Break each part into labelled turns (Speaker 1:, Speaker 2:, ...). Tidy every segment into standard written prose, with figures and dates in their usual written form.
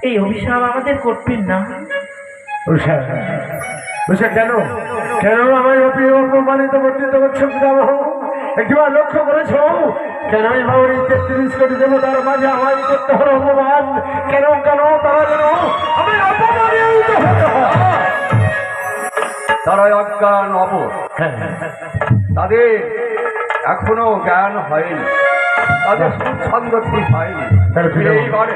Speaker 1: এই অভিশাপ আমাদের করবেন না।
Speaker 2: কেন কেন আমায় অপমানিত বর্ণিত করছো পিতামহ? একবার লক্ষ্য করেছ কেন এই বাউরি 33 কোটি দেবতার মাঝে আমায় করতে হলো অপমান? কেন কেন তারা যেন আমি অপমানিত হতে হয়?
Speaker 3: তারা অজ্ঞান অবধ, তাদের এখনো জ্ঞান হয়নি, তাদের সুছন্দ ঠিক হয়নি। এইবারে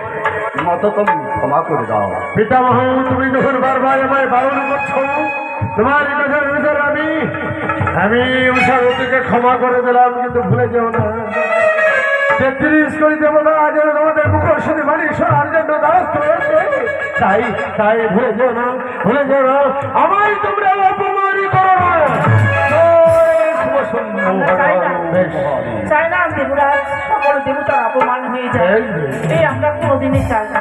Speaker 3: মত তুমি ক্ষমা করে দাও।
Speaker 2: পিতামহ, তুমি যখন বারবার আমায় বারণ করছো, তোমার এই কথার অনুসারে আমি উষাবতীকে ক্ষমা করে দিলাম, কিন্তু ভুলে যেও না 33 কোটি দেবতা যেন তোমাদের মুখের সাথে মানি শোনার জন্য দাস্ত হয়েছে। তাই তাই ভুলে যেও না, ভুলে যেও না আমায় তোমরা অপমানই করো না।
Speaker 1: চাই না দেবরাজ সকল দেবতার অপমান হয়ে যায়, এই আমরা কোনোদিনই চাই না।